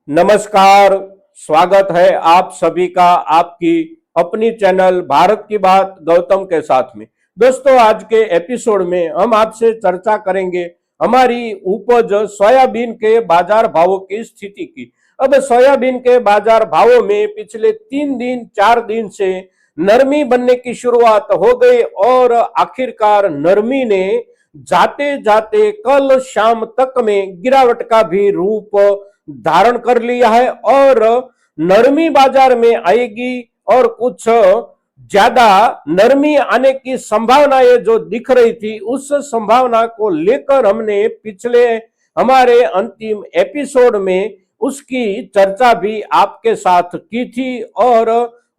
नमस्कार। स्वागत है आप सभी का आपकी अपनी चैनल भारत की बात गौतम के साथ में। दोस्तों, आज के एपिसोड में हम आपसे चर्चा करेंगे हमारी उपज सोयाबीन के बाजार भावों की स्थिति की। अब सोयाबीन के बाजार भावों में पिछले 3 दिन 4 दिन से नरमी बनने की शुरुआत हो गई और आखिरकार नरमी ने जाते जाते कल शाम तक में गिरावट का भी रूप धारण कर लिया है और नरमी बाजार में आएगी और कुछ ज्यादा नरमी आने की संभावनाएं जो दिख रही थी, उस संभावना को लेकर हमने पिछले हमारे अंतिम एपिसोड में उसकी चर्चा भी आपके साथ की थी और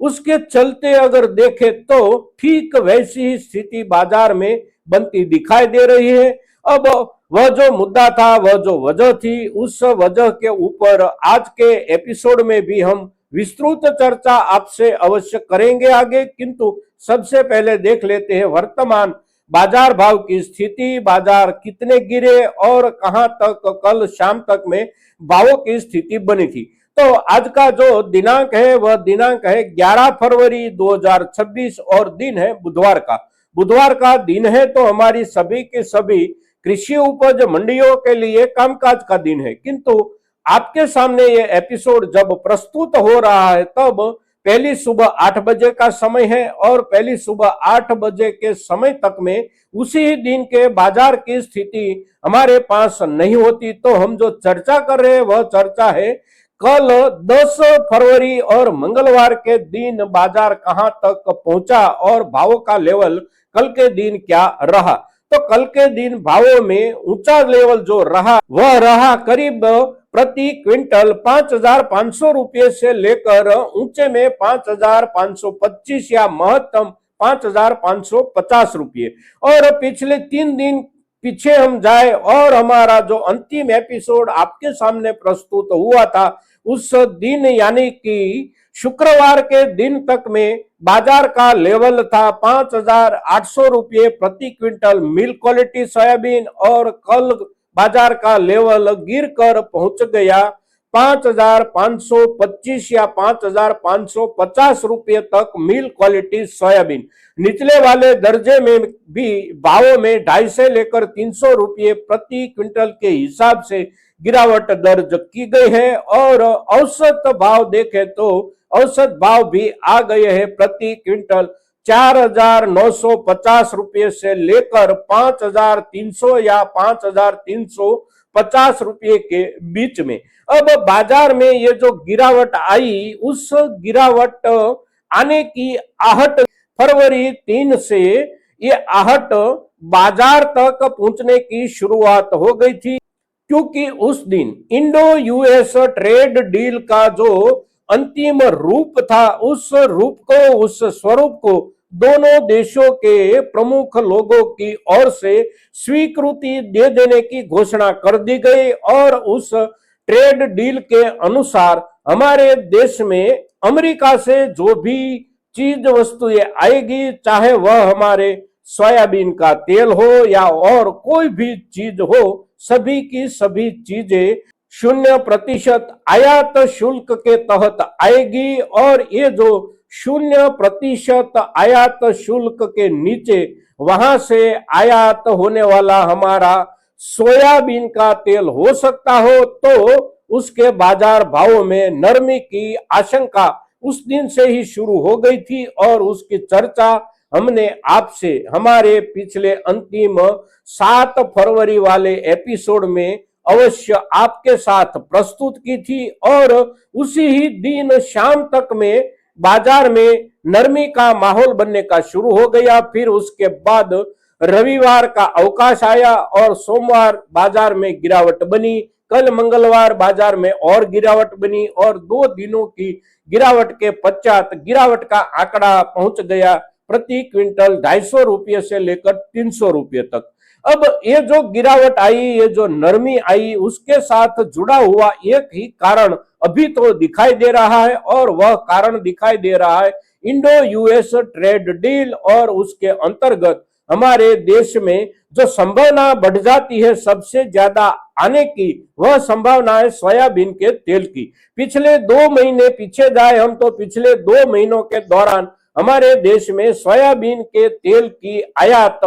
उसके चलते अगर देखें तो ठीक वैसी ही स्थिति बाजार में बनती दिखाई दे रही है। अब वह जो मुद्दा था, वह जो वजह थी, उस वजह के ऊपर आज के एपिसोड में भी हम विस्तृत चर्चा आपसे अवश्य करेंगे आगे, किंतु सबसे पहले देख लेते हैं वर्तमान बाजार भाव की स्थिति। बाजार कितने गिरे और कहां तक कल शाम तक में भावों की स्थिति बनी थी। तो आज का जो दिनांक है वह दिनांक है 11 फरवरी 2026 और दिन है बुधवार का दिन है। तो हमारी सभी के सभी कृषि उपज मंडियों के लिए कामकाज का दिन है, किंतु आपके सामने ये एपिसोड जब प्रस्तुत हो रहा है तब पहली सुबह 8 बजे का समय है और पहली सुबह 8 बजे के समय तक में उसी दिन के बाजार की स्थिति हमारे पास नहीं होती। तो हम जो चर्चा कर रहे हैं वह चर्चा है कल 10 फरवरी और मंगलवार के दिन बाजार कहां तक पहुंचा और भावों का लेवल कल के दिन क्या रहा। तो कल के दिन भावों में ऊंचा लेवल जो रहा वह रहा करीब प्रति क्विंटल 5,500 रुपये से लेकर ऊंचे में 5,525 या महत्तम 5,550 रुपये। और पिछले 3 दिन पीछे हम जाए और हमारा जो अंतिम एपिसोड आपके सामने प्रस्तुत हुआ था, उस दिन यानी कि शुक्रवार के दिन तक में बाजार का लेवल था 5,800 रुपये प्रति क्विंटल मिल क्वालिटी सोयाबीन और कल बाजार का लेवल गिर कर पहुंच गया 5,525 या 5,550 रुपये तक मिल क्वालिटी सोयाबीन। निचले वाले दर्जे में भी भावों में 250 से लेकर 300 रुपये प्रति क्विंटल के हिसाब से गिरावट दर्ज की गई है और औसत भाव देखें तो औसत भाव भी आ गए हैं प्रति क्विंटल 4,950 रुपये से लेकर 5,300 या 5,350 रुपये के बीच में। अब बाजार में ये जो गिरावट आई, उस गिरावट आने की आहट फरवरी 3 से ये आहट बाजार तक पहुंचने की शुरुआत हो गई थी, क्योंकि उस दिन इंडो यूएस ट्रेड डील का जो अंतिम रूप था, उस स्वरूप को दोनों देशों के प्रमुख लोगों की ओर से स्वीकृति दे देने की घोषणा कर दी गई और उस ट्रेड डील के अनुसार हमारे देश में अमेरिका से जो भी चीज वस्तुएं आएगी, चाहे वह हमारे सोयाबीन का तेल हो या और कोई भी चीज हो, सभी की सभी चीजें 0% आयात शुल्क के तहत आएगी और ये जो 0% आयात शुल्क के नीचे वहां से आयात होने वाला हमारा सोयाबीन का तेल हो सकता हो, तो उसके बाजार भावों में नरमी की आशंका उस दिन से ही शुरू हो गई थी और उसकी चर्चा हमने आपसे हमारे पिछले अंतिम 7 फरवरी वाले एपिसोड में अवश्य आपके साथ प्रस्तुत की थी और उसी ही दिन शाम तक में बाजार में नरमी का माहौल बनने का शुरू हो गया। फिर उसके बाद रविवार का अवकाश आया और सोमवार बाजार में गिरावट बनी। कल मंगलवार बाजार में और गिरावट बनी और 2 दिनों की गिरावट के पश्चात गिरावट का आंकड़ा पहुंच गया प्रति क्विंटल 250 रुपये से लेकर 300 रुपये तक। अब ये जो गिरावट आई, ये जो नरमी आई, उसके साथ जुड़ा हुआ एक ही कारण अभी तो दिखाई दे रहा है और वह कारण दिखाई दे रहा है इंडो यूएस ट्रेड डील और उसके अंतर्गत हमारे देश में जो संभावना बढ़ जाती है, सबसे ज्यादा आने की वह संभावना है सोयाबीन के तेल की। पिछले 2 महीने पीछे जाए हम तो पिछले 2 महीनों के दौरान हमारे देश में सोयाबीन के तेल की आयात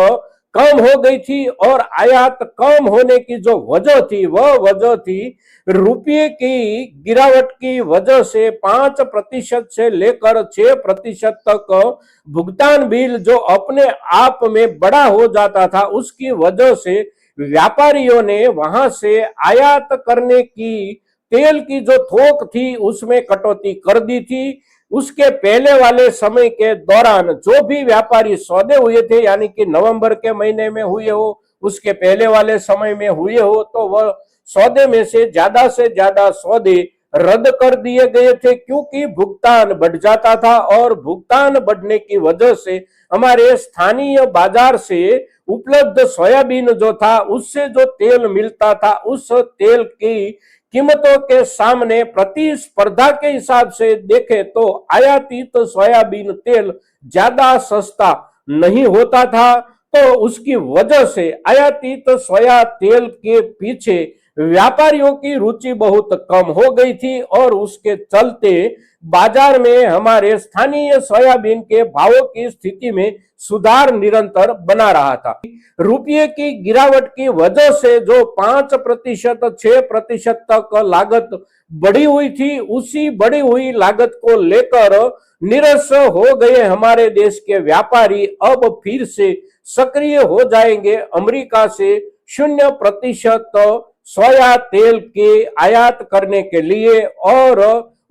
कम हो गई थी और आयात कम होने की जो वजह थी वह वजह थी रुपये की गिरावट की वजह से 5% से लेकर 6% तक भुगतान बिल जो अपने आप में बड़ा हो जाता था, उसकी वजह से व्यापारियों ने वहां से आयात करने की तेल की जो थोक थी उसमें कटौती कर दी थी। उसके पहले वाले समय के दौरान जो भी व्यापारी सौदे हुए थे, यानी कि नवंबर के महीने में हुए हो, उसके पहले वाले समय में हुए हो, तो वह सौदे में से ज्यादा सौदे रद्द कर दिए गए थे, क्योंकि भुगतान बढ़ जाता था और भुगतान बढ़ने की वजह से हमारे स्थानीय बाजार से उपलब्ध सोयाबीन जो था, उससे जो तेल मिलता था, उस तेल की कीमतों के सामने प्रतिस्पर्धा के हिसाब से देखे तो आयातित सोयाबीन तेल ज्यादा सस्ता नहीं होता था। तो उसकी वजह से आयातित सोया तेल के पीछे व्यापारियों की रुचि बहुत कम हो गई थी और उसके चलते बाजार में हमारे स्थानीय सोयाबीन के भावों की स्थिति में सुधार निरंतर बना रहा था। रुपये की गिरावट की वजह से जो 5% 6% तक लागत बढ़ी हुई थी, उसी बढ़ी हुई लागत को लेकर निराश हो गए हमारे देश के व्यापारी। अब फिर से सक्रिय हो जाएंगे अमेरिका से 0% सोया तेल के आयात करने के लिए और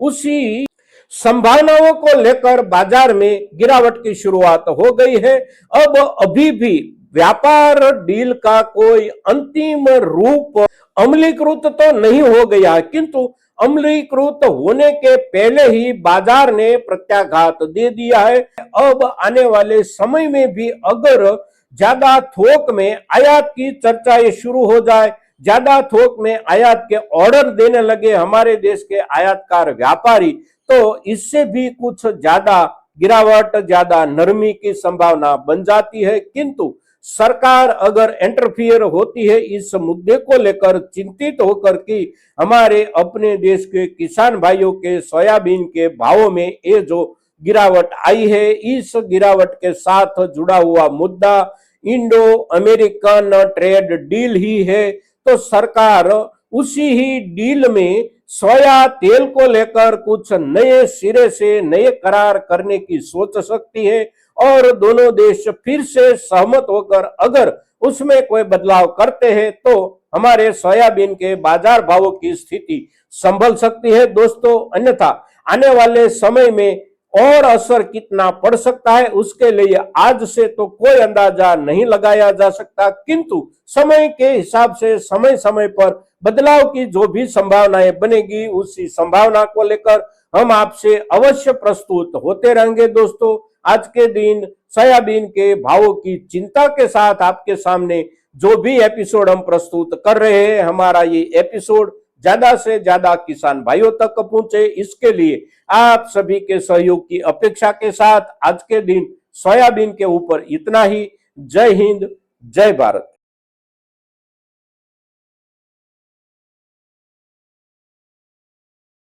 उसी संभावनाओं को लेकर बाजार में गिरावट की शुरुआत हो गई है। अब अभी भी व्यापार डील का कोई अंतिम रूप अमलीकृत तो नहीं हो गया, किंतु अमलीकृत होने के पहले ही बाजार ने प्रत्याघात दे दिया है। अब आने वाले समय में भी अगर ज्यादा थोक में आयात की चर्चाएं शुरू हो जाए, ज्यादा थोक में आयात के ऑर्डर देने लगे हमारे देश के आयातकार व्यापारी, तो इससे भी कुछ ज्यादा गिरावट, ज्यादा नरमी की संभावना बन जाती है। किंतु सरकार अगर इंटरफियर होती है इस मुद्दे को लेकर, चिंतित होकर कि हमारे अपने देश के किसान भाइयों के सोयाबीन के भावों में ये जो गिरावट आई है, इस गिरावट के साथ जुड़ा हुआ मुद्दा इंडो अमेरिकन ट्रेड डील ही है, तो सरकार उसी ही डील में सोया तेल को लेकर कुछ नए सिरे से नए करार करने की सोच सकती है और दोनों देश फिर से सहमत होकर अगर उसमें कोई बदलाव करते हैं तो हमारे सोयाबीन के बाजार भावों की स्थिति संभल सकती है दोस्तों। अन्यथा आने वाले समय में और असर कितना पड़ सकता है उसके लिए आज से तो कोई अंदाजा नहीं लगाया जा सकता, किंतु समय के हिसाब से समय समय पर बदलाव की जो भी संभावनाएं बनेगी उसी संभावना को लेकर हम आपसे अवश्य प्रस्तुत होते रहेंगे दोस्तों। आज के दिन सोयाबीन के भावों की चिंता के साथ आपके सामने जो भी एपिसोड हम प्रस्तुत कर रहे हैं, हमारा ये एपिसोड ज्यादा से ज्यादा किसान भाइयों तक पहुंचे, इसके लिए आप सभी के सहयोग की अपेक्षा के साथ आज के दिन सोयाबीन के ऊपर इतना ही। जय हिंद, जय भारत।